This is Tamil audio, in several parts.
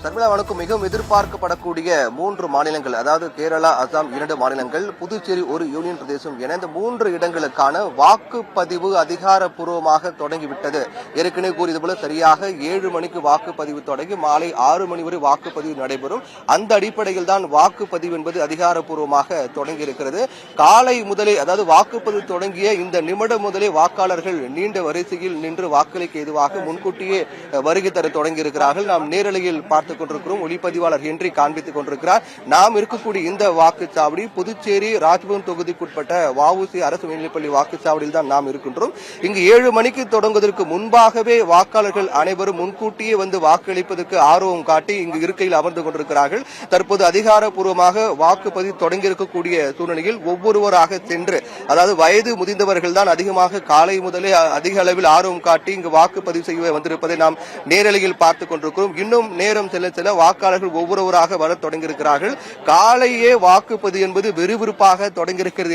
சர்மிளா, வணக்கம். மிகவும் எதிர்பார்க்கப்படக்கூடிய 3 மாநிலங்கள், அதாவது கேரளா, அசாம் 2 மாநிலங்கள், புதுச்சேரி ஒரு யூனியன் பிரதேசம் என இந்த 3 இடங்களுக்கான வாக்குப்பதிவு அதிகாரப்பூர்வமாக தொடங்கிவிட்டது. ஏற்கனவே கூறியது போல சரியாக 7 மணிக்கு வாக்குப்பதிவு தொடங்கி மாலை 6 மணி வரை வாக்குப்பதிவு நடைபெறும். அந்த அடிப்படையில் தான் வாக்குப்பதிவு என்பது அதிகாரப்பூர்வமாக தொடங்கி இருக்கிறது. காலை முதலே, அதாவது வாக்குப்பதிவு தொடங்கிய இந்த நிமிடம் முதலே வாக்காளர்கள் நீண்ட வரிசையில் நின்று வாக்களிக்க ஏதுவாக முன்கூட்டியே வருகை தர தொடங்கி இருக்கிறார்கள். நாம் நேரலையில் பார்த்துக் கொண்டிருக்கிறோம். ஒளிப்பதிவாளர் ஹென்றி காண்பித்துக் கொண்டிருக்கிறார். நாம் இருக்கக்கூடிய இந்த வாக்குச்சாவடி புதுச்சேரி ராஜ்பவன் தொகுதிக்குட்பட்ட வஉசி அரசு மேல்நிலைப்பள்ளி வாக்குச்சாவடியில் தான் நாம் இருக்கின்றோம். இங்கு 7 மணிக்கு தொடங்குவதற்கு முன்பாகவே வாக்காளர்கள் அனைவரும் முன்கூட்டியே வந்து வாக்களிப்பதற்கு ஆர்வம் காட்டி இங்கு இருக்கையில் அமர்ந்து கொண்டிருக்கிறார்கள். தற்போது அதிகாரப்பூர்வமாக வாக்குப்பதிவு தொடங்கியிருக்கக்கூடிய சூழ்நிலையில் ஒவ்வொருவராக சென்று, அதாவது வயது முதிர்ந்தவர்கள் தான் அதிகமாக காலை முதலே அதிக அளவில் ஆர்வம் காட்டி இங்கு வாக்குப்பதிவு செய்ய வந்திருப்பதை நாம் நேரலையில் பார்த்துக் கொண்டிருக்கிறோம். இன்னும் நேரம் செல்ல செல்ல வாக்காளர்கள் ஒவ்வொருவராக வர தொடங்கியிருக்கிறார்கள். காலையே வாக்குப்பதிவு என்பது விறுவிறுப்பாக தொடங்கியிருக்கிறது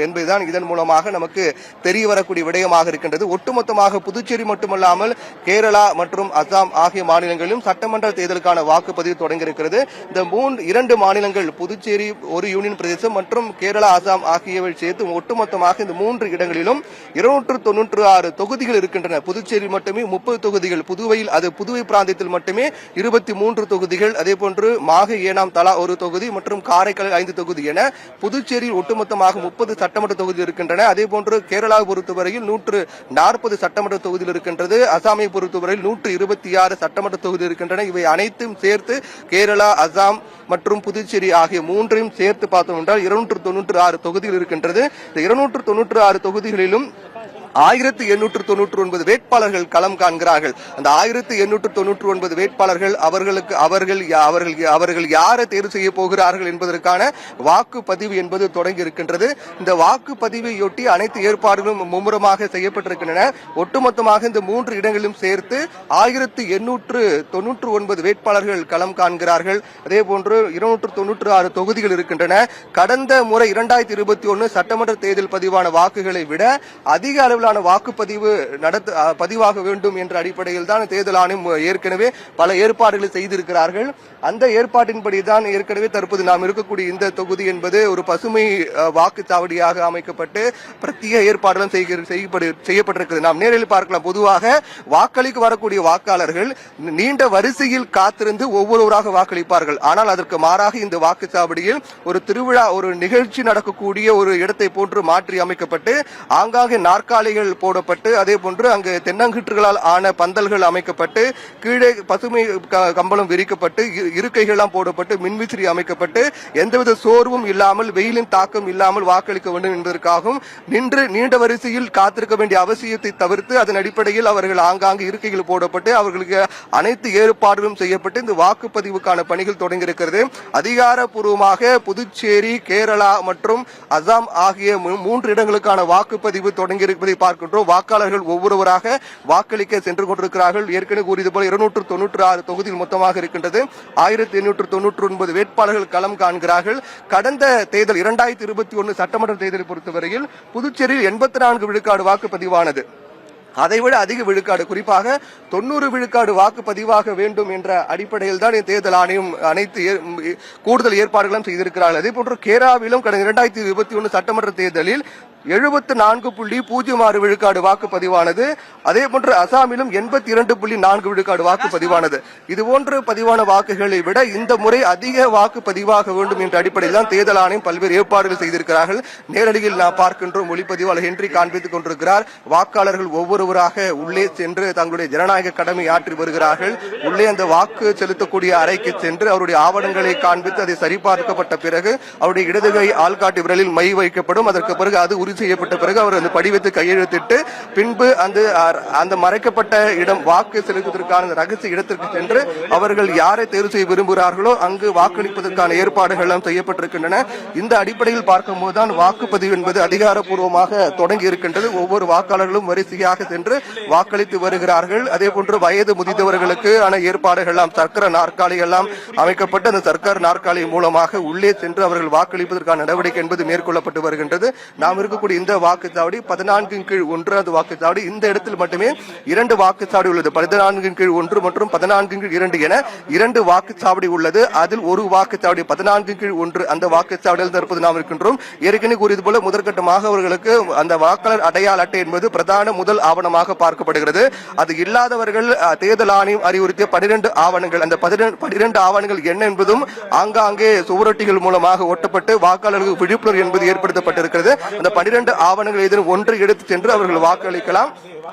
என்பதுதான் இதன் மூலமாக நமக்கு தெரிய வரக்கூடிய விடயமாக இருக்கின்றது. ஒட்டுமொத்தமாக புதுச்சேரி மட்டுமல்லாமல் கேரளா மற்றும் அசாம் ஆகிய மாநிலங்களிலும் சட்டமன்ற தேர்தலுக்கான வாக்குப்பதிவு தொடங்கியிருக்கிறது. இந்த 2 மாநிலங்கள், புதுச்சேரி ஒரு யூனியன் பிரதேசம் மற்றும் கேரளா, அசாம் ஆகியவை சேர்த்து ஒட்டுமொத்தமாக இந்த 3 இடங்களிலும் 296 தொகுதிகள் இருக்கின்றன. புதுச்சேரி மட்டுமே 30 தொகுதிகள், புதுவை பிராந்தியத்தில் மட்டுமே 23 தொகுதிகள், அதே போன்று மாஹே, ஏனாம் தலா ஒரு தொகுதி மற்றும் காரைக்கால் 5 தொகுதி என புதுச்சேரியில் ஒட்டுமொத்தமாக 30 சட்டமன்ற தொகுதிகள் இருக்கின்றன. அதே போன்று கேரளாவை பொறுத்தவரையில் 140 சட்டமன்ற தொகுதிகள் இருக்கின்றது. அசாமை பொறுத்தவரையில் 126 சட்டமன்ற தொகுதிகள் இருக்கின்றன. இவை அனைத்தும் சேர்த்து கேரளா, அசாம் மற்றும் புதுச்சேரி ஆகிய 3ஐயும் சேர்த்து பார்த்தோம் என்றால் 296 தொகுதிகள் இருக்கின்றது. இந்த 296 தொகுதிகளிலும் 1899 வேட்பாளர்கள் களம் காண்கிறார்கள். அந்த 1899 வேட்பாளர்கள் அவர்கள் யாரை தேர்வு செய்ய போகிறார்கள் என்பதற்கான வாக்குப்பதிவு என்பது தொடங்கி இருக்கின்றது. இந்த வாக்குப்பதிவையொட்டி அனைத்து ஏற்பாடுகளும் மும்முரமாக செய்யப்பட்டிருக்கின்றன. ஒட்டுமொத்தமாக இந்த 3 இடங்களிலும் சேர்த்து 1899 வேட்பாளர்கள் களம் காண்கிறார்கள். அதே போன்று 296 தொகுதிகள் இருக்கின்றன. கடந்த முறை 2021 சட்டமன்ற தேர்தல் பதிவான வாக்குகளை விட அதிக அளவில் வாக்குப்பதிவு பதிவாக வேண்டும் என்ற அடிப்படையில் தான் தேர்தல் ஆணையம் ஏற்கனவே பல ஏற்பாடுகளை செய்திருக்கிறார்கள். அந்த ஏற்பாட்டின்படிதான் ஏற்கனவே தற்போது நாம் இருக்கக்கூடிய இந்த தொகுதி என்பது ஒரு பசுமை வாக்குச்சாவடியாக அமைக்கப்பட்டு பிரத்யேக ஏற்பாடுகளும் செய்யப்பட்டிருக்கிறது. நாம் நேரில் பார்க்கலாம். பொதுவாக வாக்களிக்க வரக்கூடிய வாக்காளர்கள் நீண்ட வரிசையில் காத்திருந்து ஒவ்வொருவராக வாக்களிப்பார்கள். ஆனால் அதற்கு மாறாக இந்த வாக்குச்சாவடியில் ஒரு திருவிழா, ஒரு நிகழ்ச்சி நடக்கக்கூடிய ஒரு இடத்தை போன்று மாற்றி அமைக்கப்பட்டு ஆங்காங்கே நாற்காலிகள் போடப்பட்டு, அதே போன்று அங்கு தென்னங்கீற்றுகளால் ஆன பந்தல்கள் அமைக்கப்பட்டு, கீழே பசுமை கம்பளம் விரிக்கப்பட்டு, இருக்கைகள் போடப்பட்டு, மின்விசிறி அமைக்கப்பட்டு, எந்தவித சோர்வும் இல்லாமல், வெயிலின் தாக்கம் இல்லாமல் வாக்களிக்க வேண்டும் என்பதற்காகவும் நீண்ட வரிசையில் காத்திருக்க வேண்டிய அவசியத்தை தவிர்த்து அதன் அடிப்படையில் அவர்கள் ஆங்காங்கு இருக்கைகள் போடப்பட்டு அவர்களுக்கு அனைத்து ஏற்பாடுகளும் செய்யப்பட்டு இந்த வாக்குப்பதிவுக்கான பணிகள் தொடங்கியிருக்கிறது. அதிகாரப்பூர்வமாக புதுச்சேரி, கேரளா மற்றும் அசாம் ஆகிய 3 இடங்களுக்கான வாக்குப்பதிவு தொடங்கியிருப்பதை பார்க்கின்றோம். வாக்காளர்கள் ஒவ்வொருவராக வாக்களிக்க சென்று கொண்டிருக்கிறார்கள். ஏற்கனவே கூறியது போல 296 தொகுதிகள் மொத்தமாக இருக்கின்றது. 1899 வேட்பாளர்கள் களம் காண்கிறார்கள். கடந்த தேர்தல் 2021 சட்டமன்ற தேர்தலை பொறுத்தவரையில் புதுச்சேரியில் 84 விழுக்காடு வாக்குப்பதிவானது. அதைவிட அதிக விழுக்காடு, குறிப்பாக 90 விழுக்காடு வாக்கு பதிவாக வேண்டும் என்ற அடிப்படையில் தான் தேர்தல் ஆணையம் அனைத்து கூடுதல் ஏற்பாடுகளும் செய்திருக்கிறார்கள். அதே போன்று கேரளாவிலும் கடந்த 2021 சட்டமன்ற தேர்தலில் 74.06 விழுக்காடு வாக்குப்பதிவானது. அதே போன்று அசாமிலும் 82.4 விழுக்காடு வாக்குப்பதிவானது. இதுபோன்று பதிவான வாக்குகளை விட இந்த முறை அதிக வாக்கு பதிவாக வேண்டும் என்ற அடிப்படையில் தான் தேர்தல் ஆணையம் பல்வேறு ஏற்பாடுகள் செய்திருக்கிறார்கள். நேரடியில் நாம் பார்க்கின்றோம். ஒளிப்பதிவாளர் ஹென்றி காண்பித்துக் கொண்டிருக்கிறார். வாக்காளர்கள் ஒவ்வொருவராக உள்ளே சென்று தங்களுடைய ஜனநாயக கடமை ஆற்றி வருகிறார்கள். உள்ளே அந்த வாக்கு செலுத்தக்கூடிய அறைக்கு சென்று அவருடைய ஆவணங்களை காண்பித்து அதை சரிபார்க்கப்பட்ட பிறகு அவருடைய இடதுகை ஆள்காட்டி விரலில் மை வைக்கப்படும். அதற்கு பிறகு அது செய்யப்பட்ட பிறகு அவர் அந்த படிவத்தை கையெழுத்திட்டு பின்பு அந்த மறைக்கப்பட்ட இடம், வாக்கு செலுத்துவதற்கான ரகசிய இடத்திற்கு சென்று அவர்கள் யாரை தேர்வு செய்ய விரும்புகிறார்களோ அங்கு வாக்களிப்பதற்கான ஏற்பாடுகள் எல்லாம் செய்யப்பட்டிருக்கின்றன. இந்த அடிப்படையில் பார்க்கும்போதுதான் வாக்குப்பதிவு என்பது அதிகாரப்பூர்வமாக தொடங்கி இருக்கின்றது. ஒவ்வொரு வாக்காளர்களும் வரிசையாக சென்று வாக்களித்து வருகிறார்கள். அதே போன்று வயது முதிர்ந்தவர்களுக்கு ஏற்பாடுகள் எல்லாம் சர்க்கர நாற்காலி எல்லாம் அமைக்கப்பட்டு அந்த சர்க்கர நாற்காலி மூலமாக உள்ளே சென்று அவர்கள் வாக்களிப்பதற்கான நடவடிக்கை என்பது மேற்கொள்ளப்பட்டு வருகின்றது. நாம் இருக்கக்கூடிய இந்த வாக்குச்சாவடி 14/1 அந்த வாக்குச்சாவடி. இந்த இடத்தில் மட்டுமே 2 வாக்குச்சாவடி உள்ளது. 14/1 மற்றும் 14/2 என 2 வாக்குச்சாவடி உள்ளது. அதில் ஒரு வாக்குச்சாவடி 14/1 அந்த வாக்குச்சாவடியில் தற்போது நாம் இருக்கின்றோம். ஏற்கனவே கூறியது போல முதற்கட்டமாக அவர்களுக்கு அந்த வாக்காளர் அடையாள அட்டை என்பது பிரதான முதல் ஆவணமாக பார்க்கப்படுகிறது. அது இல்லாதவர்கள் தேர்தல் ஆணையம் அறிவுறுத்திய 12 ஆவணங்கள், அந்த 12 ஆவணங்கள் என்ன என்பதும் ஆங்காங்கே சுவரொட்டிகள் மூலமாக ஒட்டப்பட்டு வாக்காளர்களுக்கு விழிப்புணர்வு என்பது ஏற்படுத்தப்பட்டிருக்கிறது. அந்த 12 ஆவணங்கள் ஏதேனும் ஒன்று எடுத்து சென்று அவர்கள் வாக்களிக்கலாம்.